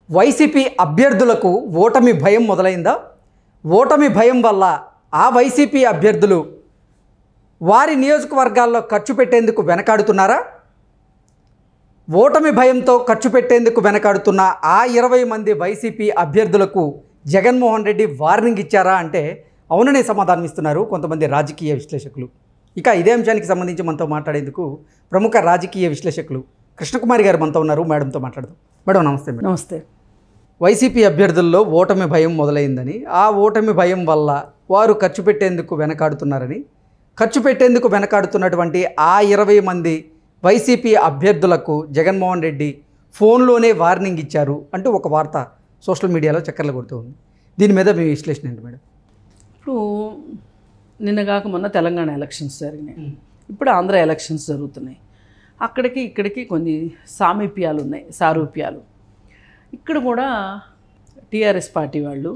YCP అభ్యర్థులకు ఓటమి భయం మొదలైందా? ఓటమి భయం వల్ల ఆ వైసీపీ అభ్యర్థులు వారి నియోజకవర్గాల్లో ఖర్చు పెట్టేందుకు వెనకాడుతున్నారా? ఓటమి భయంతో ఖర్చు పెట్టేందుకు వెనకాడుతున్న ఆ 20 మంది వైసీపీ అభ్యర్థులకు జగన్మోహన్ రెడ్డి వార్నింగ్ ఇచ్చారా అంటే అవుననే సమాధానం ఇస్తున్నారు కొంతమంది రాజకీయ విశ్లేషకులు. ఇక ఇదే అంశానికి సంబంధించి మనతో మాట్లాడేందుకు ప్రముఖ రాజకీయ విశ్లేషకులు కృష్ణకుమారి గారు మనతో ఉన్నారు. మేడంతో మాట్లాడదాం. మేడం నమస్తే. మేడం నమస్తే. వైసీపీ అభ్యర్థుల్లో ఓటమి భయం మొదలైందని, ఆ ఓటమి భయం వల్ల వారు ఖర్చు పెట్టేందుకు వెనకాడుతున్నారని, ఖర్చు పెట్టేందుకు వెనకాడుతున్నటువంటి ఆ 20 మంది వైసీపీ అభ్యర్థులకు జగన్మోహన్ రెడ్డి ఫోన్లోనే వార్నింగ్ ఇచ్చారు అంటూ ఒక వార్త సోషల్ మీడియాలో చక్కర్లు కొడుతూ ఉంది. దీని మీద మీ విశ్లేషణ ఏంటి మేడం? ఇప్పుడు నిన్నగాక మొన్న తెలంగాణ ఎలక్షన్స్ జరిగినాయి, ఇప్పుడు ఆంధ్ర ఎలక్షన్స్ జరుగుతున్నాయి. అక్కడికి ఇక్కడికి కొన్ని సామీప్యాలు ఉన్నాయి, సారూప్యాలు. ఇక్కడ కూడా టీఆర్ఎస్ పార్టీ వాళ్ళు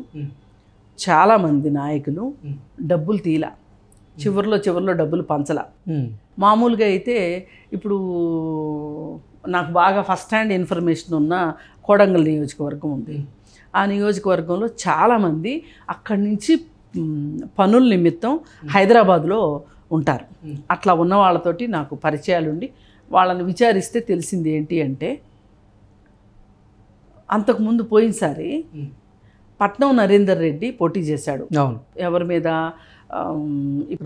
చాలామంది నాయకులు డబ్బులు తీలా, చివరిలో డబ్బులు పంచలా. మామూలుగా అయితే ఇప్పుడు నాకు బాగా ఫస్ట్ హ్యాండ్ ఇన్ఫర్మేషన్ ఉన్న కొడంగల్ నియోజకవర్గం ఉంది. ఆ నియోజకవర్గంలో చాలామంది అక్కడి నుంచి పనుల నిమిత్తం హైదరాబాద్లో ఉంటారు. అట్లా ఉన్న వాళ్ళతోటి నాకు పరిచయాలుండి వాళ్ళని విచారిస్తే తెలిసింది ఏంటి అంటే, అంతకుముందు పోయినసారి పట్నం నరేందర్ రెడ్డి పోటీ చేశాడు. ఎవరి మీద?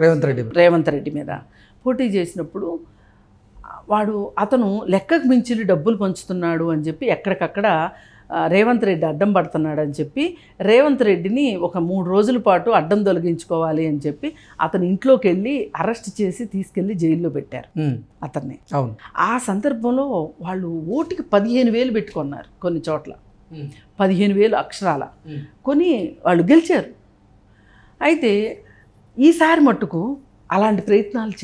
రేవంత్ రెడ్డి మీద పోటీ చేసినప్పుడు అతను లెక్కకు మించి డబ్బులు పంచుతున్నాడు అని చెప్పి ఎక్కడికక్కడ రేవంత్ రెడ్డి అడ్డం పడుతున్నాడు అని చెప్పి రేవంత్ రెడ్డిని ఒక 3 రోజుల పాటు అడ్డం తొలగించుకోవాలి అని చెప్పి అతని ఇంట్లోకి వెళ్ళి అరెస్ట్ చేసి తీసుకెళ్ళి జైల్లో పెట్టారు అతన్ని. ఆ సందర్భంలో వాళ్ళు ఓటుకి 15,000 పెట్టుకున్నారు. కొన్ని చోట్ల 15,000 అక్షరాల కొని వాళ్ళు గెలిచారు. అయితే ఈసారి మట్టుకు అలాంటి ప్రయత్నాలు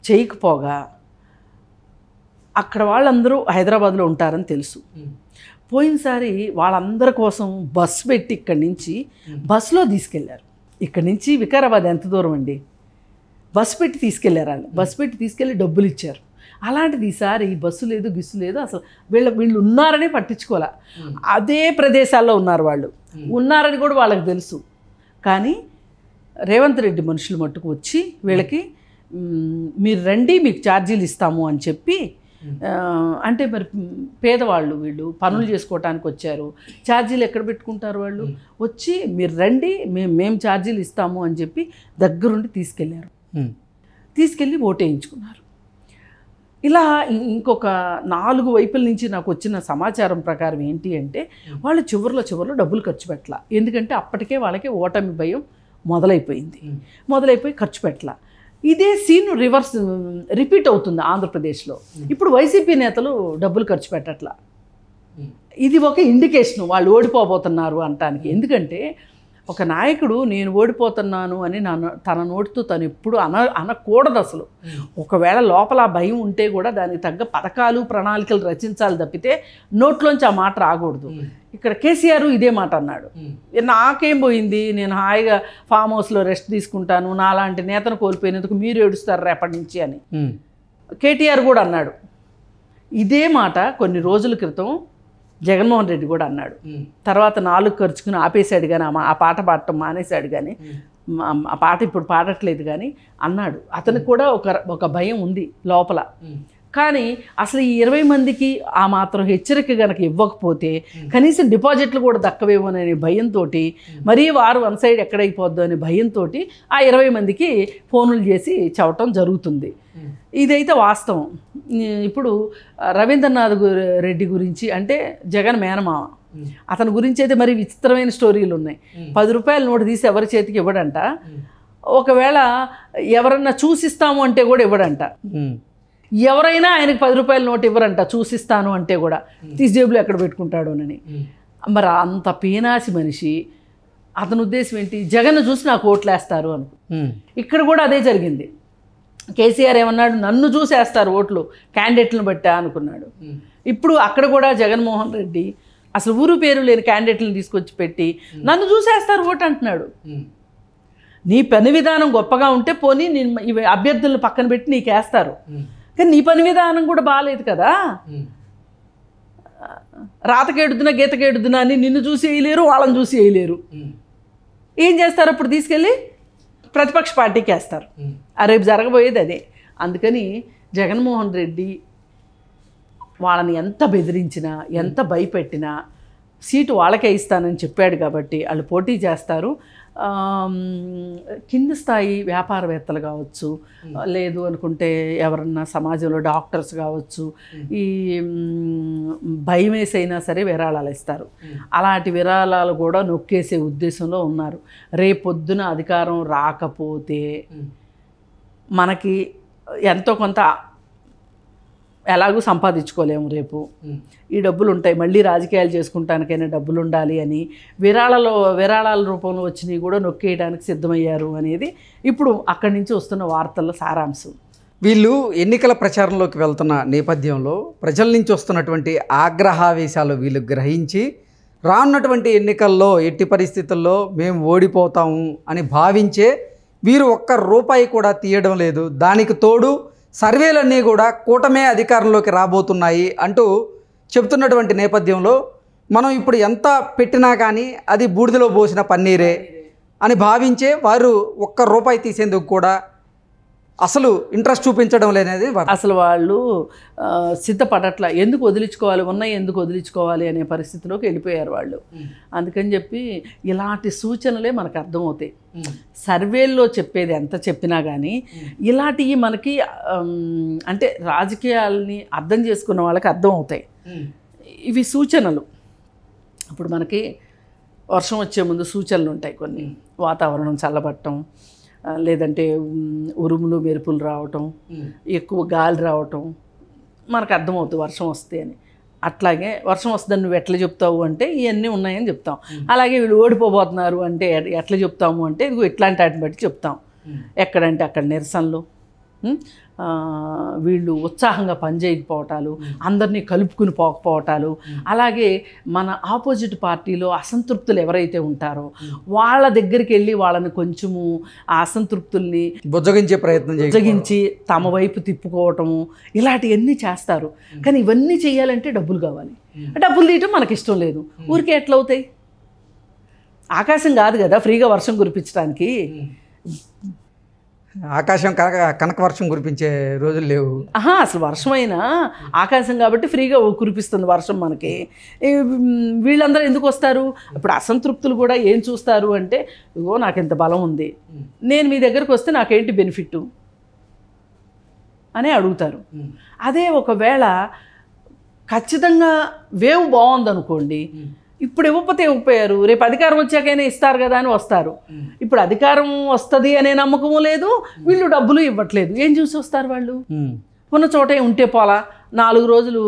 చేయకపోగా అక్కడ వాళ్ళందరూ హైదరాబాద్లో ఉంటారని తెలుసు. పోయినసారి వాళ్ళందరి కోసం బస్సు పెట్టి ఇక్కడి నుంచి బస్సులో తీసుకెళ్లారు. ఇక్కడి నుంచి వికారాబాద్ ఎంత దూరం అండి? బస్సు పెట్టి తీసుకెళ్లారు. వాళ్ళు బస్సు పెట్టి తీసుకెళ్ళి డబ్బులు ఇచ్చారు. అలాంటిది ఈసారి బస్సు లేదు, గిస్సు లేదు, అసలు వీళ్ళు ఉన్నారనే పట్టించుకోలే. అదే ప్రదేశాల్లో ఉన్నారు, వాళ్ళు ఉన్నారని కూడా వాళ్ళకి తెలుసు. కానీ రేవంత్ రెడ్డి మనుషులు మట్టుకు వచ్చి వీళ్ళకి మీరు రండి, మీకు ఛార్జీలు ఇస్తాము అని చెప్పి, అంటే మరి పేదవాళ్ళు వీళ్ళు పనులు చేసుకోవటానికి వచ్చారు, ఛార్జీలు ఎక్కడ పెట్టుకుంటారు? వాళ్ళు వచ్చి మీరు రండి, మేము ఛార్జీలు ఇస్తాము అని చెప్పి దగ్గరుండి తీసుకెళ్ళారు. తీసుకెళ్ళి ఓటేయించుకున్నారు. ఇలా ఇంకొక 4 వైపుల నుంచి నాకు వచ్చిన సమాచారం ప్రకారం ఏంటి అంటే, వాళ్ళు చివరిలో డబ్బులు ఖర్చు పెట్టాల. ఎందుకంటే అప్పటికే వాళ్ళకి ఓటమి భయం మొదలైపోయి ఖర్చు పెట్టాల. ఇదే సీన్ రిపీట్ అవుతుంది ఆంధ్రప్రదేశ్లో. ఇప్పుడు వైసీపీ నేతలు డబ్బులు ఖర్చు పెట్టట్లా. ఇది ఒక ఇండికేషన్ వాళ్ళు ఓడిపోబోతున్నారు అంటానికి. ఎందుకంటే ఒక నాయకుడు నేను ఓడిపోతున్నాను అని తన నోటితో తను ఎప్పుడు అనకూడదు అసలు. ఒకవేళ లోపల భయం ఉంటే కూడా దానికి తగ్గ పథకాలు ప్రణాళికలు రచించాలి తప్పితే నోట్లోంచి ఆ మాట రాకూడదు. ఇక్కడ కేసీఆర్ ఇదే మాట అన్నాడు. నాకేం పోయింది, నేను హాయిగా ఫామ్ హౌస్లో రెస్ట్ తీసుకుంటాను, నాలాంటి నేతను కోల్పోయినందుకు మీరు ఏడుస్తారు రేపటి నుంచి అని కేటీఆర్ కూడా అన్నాడు. ఇదే మాట కొన్ని రోజుల క్రితం జగన్మోహన్ రెడ్డి కూడా అన్నాడు. తర్వాత 4 ఖర్చుకుని ఆపేశాడు, కానీ ఆ పాట పాడటం మానేశాడు, కానీ ఆ పాట ఇప్పుడు పాడట్లేదు కానీ అన్నాడు. అతనికి కూడా ఒక భయం ఉంది లోపల. కానీ అసలు ఈ 20 మందికి ఆ మాత్రం హెచ్చరిక కనుక ఇవ్వకపోతే కనీసం డిపాజిట్లు కూడా దక్కవేమోననే భయంతో, మరీ వారు వన్ సైడ్ ఎక్కడైపోద్దో అనే భయంతో ఆ 20 మందికి ఫోన్లు చేసి చెప్పటం జరుగుతుంది. ఇదైతే వాస్తవం. ఇప్పుడు రవీంద్రనాథ్ రెడ్డి గురించి అంటే జగన్ మేనమామ, అతని గురించి అయితే మరి విచిత్రమైన స్టోరీలు ఉన్నాయి. 10 రూపాయల నోటు తీసి ఎవరి చేతికి ఇవ్వడంట. ఒకవేళ ఎవరన్నా చూసిస్తాము అంటే కూడా ఇవ్వడంట. ఎవరైనా ఆయనకు 10 రూపాయల నోటు ఇవ్వరంట చూసిస్తాను అంటే కూడా, తీసి జేబులో ఎక్కడ పెట్టుకుంటాడోనని. మరి అంత పీనాసి మనిషి, అతని ఉద్దేశం ఏంటి? జగన్ చూసి నాకు ఓట్లు వేస్తారు అను. ఇక్కడ కూడా అదే జరిగింది. కేసీఆర్ ఏమన్నాడు? నన్ను చూసేస్తారు ఓట్లు, క్యాండిడేట్లను బట్టా అనుకున్నాడు. ఇప్పుడు అక్కడ కూడా జగన్మోహన్ రెడ్డి అసలు ఊరు పేరు లేని క్యాండిడేట్లను తీసుకొచ్చి పెట్టి నన్ను చూసేస్తారు ఓటు అంటున్నాడు. నీ పని విధానం గొప్పగా ఉంటే పోనీ ఇవి అభ్యర్థులను పక్కన పెట్టి నీకు వేస్తారు, కానీ నీ పని విధానం కూడా బాగాలేదు కదా. రాతకేడుతున్నా గీతకేడుతున్నా అని నిన్ను చూసి వేయలేరు, వాళ్ళని చూసి వేయలేరు. ఏం చేస్తారు అప్పుడు? తీసుకెళ్ళి ప్రతిపక్ష పార్టీకి వేస్తారు. రేపు జరగబోయేది అదే. అందుకని జగన్మోహన్ రెడ్డి వాళ్ళని ఎంత బెదిరించినా, ఎంత భయపెట్టినా సీటు వాళ్ళకే ఇస్తానని చెప్పాడు కాబట్టి వాళ్ళు పోటీ చేస్తారు. కింద స్థాయి వ్యాపారవేత్తలు కావచ్చు, లేదు అనుకుంటే ఎవరన్నా సమాజంలో డాక్టర్స్ కావచ్చు, ఈ భయం వేసైనా సరే విరాళాలు ఇస్తారు. అలాంటి విరాళాలు కూడా నొక్కేసే ఉద్దేశంలో ఉన్నారు. రేపొద్దున అధికారం రాకపోతే మనకి ఎంతో కొంత ఎలాగూ సంపాదించుకోలేము. రేపు ఈ డబ్బులు ఉంటాయి, మళ్ళీ రాజకీయాలు చేసుకుంటానికైనా డబ్బులు ఉండాలి అని విరాళాల రూపంలో వచ్చినవి కూడా నొక్కేయడానికి సిద్ధమయ్యారు అనేది ఇప్పుడు అక్కడి నుంచి వస్తున్న వార్తల్లో సారాంశం. వీళ్ళు ఎన్నికల ప్రచారంలోకి వెళ్తున్న నేపథ్యంలో ప్రజల నుంచి వస్తున్నటువంటి ఆగ్రహావేశాలు వీళ్ళు గ్రహించి రానున్నటువంటి ఎన్నికల్లో ఎట్టి పరిస్థితుల్లో మేము ఓడిపోతాము అని భావించే వీరు ఒక్క రూపాయి కూడా తీయడం లేదు. దానికి తోడు సర్వేలన్నీ కూడా కూటమే అధికారంలోకి రాబోతున్నాయి అంటూ చెప్తున్నటువంటి నేపథ్యంలో మనం ఇప్పుడు ఎంత పెట్టినా కానీ అది బూడిదలో పోసిన పన్నీరే అని భావించే వారు ఒక్క రూపాయి తీసేందుకు కూడా అసలు ఇంట్రెస్ట్ చూపించడం లేనేది అసలు వాళ్ళు సిద్ధపడట్ల. ఎందుకు వదిలించుకోవాలి, ఉన్నాయి ఎందుకు వదిలించుకోవాలి అనే పరిస్థితిలోకి వెళ్ళిపోయారు వాళ్ళు. అందుకని చెప్పి ఇలాంటి సూచనలే మనకు అర్థమవుతాయి. సర్వేల్లో చెప్పేది ఎంత చెప్పినా కానీ ఇలాంటివి మనకి అంటే రాజకీయాలని అర్థం చేసుకున్న వాళ్ళకి అర్థమవుతాయి. ఇవి సూచనలు. ఇప్పుడు మనకి వర్షం వచ్చే ముందు సూచనలు ఉంటాయి కొన్ని. వాతావరణం చల్లబడటం, లేదంటే ఉరుములు మెరుపులు రావటం, ఎక్కువ గాలి రావటం మనకు అర్థమవుతుంది వర్షం వస్తే అని. అట్లాగే వర్షం వస్తుందని నువ్వు ఎట్లా చెప్తావు అంటే ఇవన్నీ ఉన్నాయని చెప్తాం. అలాగే వీళ్ళు ఓడిపోబోతున్నారు అంటే ఎట్లా చెప్తాము అంటే ఇదిగో ఇట్లాంటి వాటిని బట్టి చెప్తాం. ఎక్కడంటే అక్కడ నిరసనలు, వీళ్ళు ఉత్సాహంగా పనిచేయకపోవటాలు, అందరినీ కలుపుకుని పోకపోవటాలు, అలాగే మన ఆపోజిట్ పార్టీలో అసంతృప్తులు ఎవరైతే ఉంటారో వాళ్ళ దగ్గరికి వెళ్ళి వాళ్ళని కొంచెము ఆ అసంతృప్తుల్ని బుజ్జగించి తమ వైపు తిప్పుకోవటము, ఇలాంటివన్నీ చేస్తారు. కానీ ఇవన్నీ చేయాలంటే డబ్బులు కావాలి. డబ్బులు తీయటం మనకి ఇష్టం లేదు. ఊరికే ఎట్లా అవుతాయి? ఆకాశం కాదు కదా ఫ్రీగా వర్షం కురిపించడానికి. ఆకాశం కనక వర్షం కురిపించే రోజులు లేవు. అసలు వర్షమైనా ఆకాశం కాబట్టి ఫ్రీగా కురిపిస్తుంది వర్షం మనకి. వీళ్ళందరూ ఎందుకు వస్తారు? ఇప్పుడు అసంతృప్తులు కూడా ఏం చూస్తారు అంటే ఇగో నాకు ఎంత బలం ఉంది, నేను మీ దగ్గరకు వస్తే నాకేంటి బెనిఫిట్ అని అడుగుతారు. అదే ఒకవేళ ఖచ్చితంగా వేవ్ బాగుందనుకోండి, ఇప్పుడు ఇవ్వకపోతే ఇవ్వకపోయారు, రేపు అధికారం వచ్చాకైనా ఇస్తారు కదా అని వస్తారు. ఇప్పుడు అధికారం వస్తుంది అనే నమ్మకము లేదు, వీళ్ళు డబ్బులు ఇవ్వట్లేదు. ఏం చూసి వస్తారు వాళ్ళు? ఉన్న చోటే ఉంటే పోలా, 4 రోజులు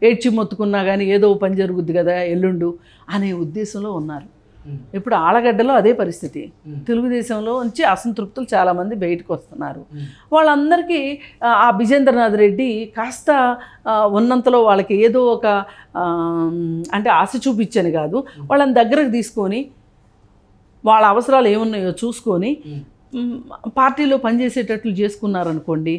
ఏడ్చి మొత్తుకున్నా కానీ ఏదో పని జరుగుద్ది కదా ఎల్లుండు అనే ఉద్దేశంలో ఉన్నారు. ఇప్పుడు ఆలగడ్డలో అదే పరిస్థితి. తెలుగుదేశంలో నుంచి అసంతృప్తులు చాలామంది బయటకు వస్తున్నారు. వాళ్ళందరికీ ఆ విజేంద్రనాథ్ రెడ్డి కాస్త ఉన్నంతలో వాళ్ళకి ఏదో ఒక అంటే ఆశ చూపించని కాదు, వాళ్ళని దగ్గరకు తీసుకొని వాళ్ళ అవసరాలు ఏమున్నాయో చూసుకొని పార్టీలో పనిచేసేటట్లు చేసుకున్నారనుకోండి,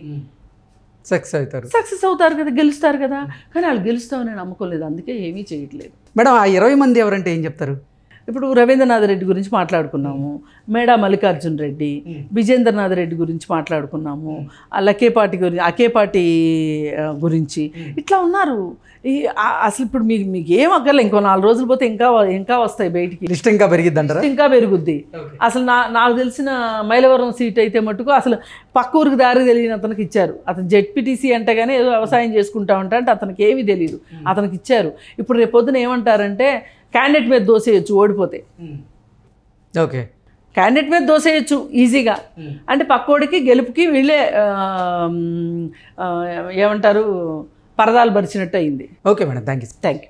సక్సెస్ అవుతారు కదా, గెలుస్తారు కదా. కానీ వాళ్ళు గెలుస్తామని నమ్మకం లేదు, అందుకే ఏమీ చేయట్లేదు. మేడం, ఆ 20 మంది ఎవరంటే ఏం చెప్తారు? ఇప్పుడు రవీంద్రనాథ్ రెడ్డి గురించి మాట్లాడుకున్నాము, మేడా మల్లికార్జున రెడ్డి, విజేంద్రనాథ్ రెడ్డి గురించి మాట్లాడుకున్నాము, అకేపాటి గురించి ఇట్లా ఉన్నారు. అసలు ఇప్పుడు మీకు ఏం అక్కర్లే, ఇంకో 4 రోజులు పోతే ఇంకా వస్తాయి బయటికి. లిస్ట్ ఇంకా పెరిగిద్ది అంటారా? ఇంకా పెరుగుద్ది. అసలు నాకు తెలిసిన మైలవరం సీట్ అయితే మటుకు అసలు పక్క ఊరికి దారి తెలియని అతనికి ఇచ్చారు. అతను జెడ్పీటీసీ అంటే కానీ ఏదో వ్యవసాయం చేసుకుంటా ఉంటా అంటే అతనికి ఏమీ తెలియదు, అతనికి ఇచ్చారు. ఇప్పుడు రేపు పొద్దున ఏమంటారంటే క్యాండిడేట్ మీద దోసేయచ్చు ఓడిపోతే. ఓకే, క్యాండిడేట్ మీద దోసేయచ్చు ఈజీగా. అంటే పక్కోడికి గెలుపుకి వీళ్ళే ఏమంటారు పరదాలు పరిచినట్టు అయింది. Okay madam, thank you.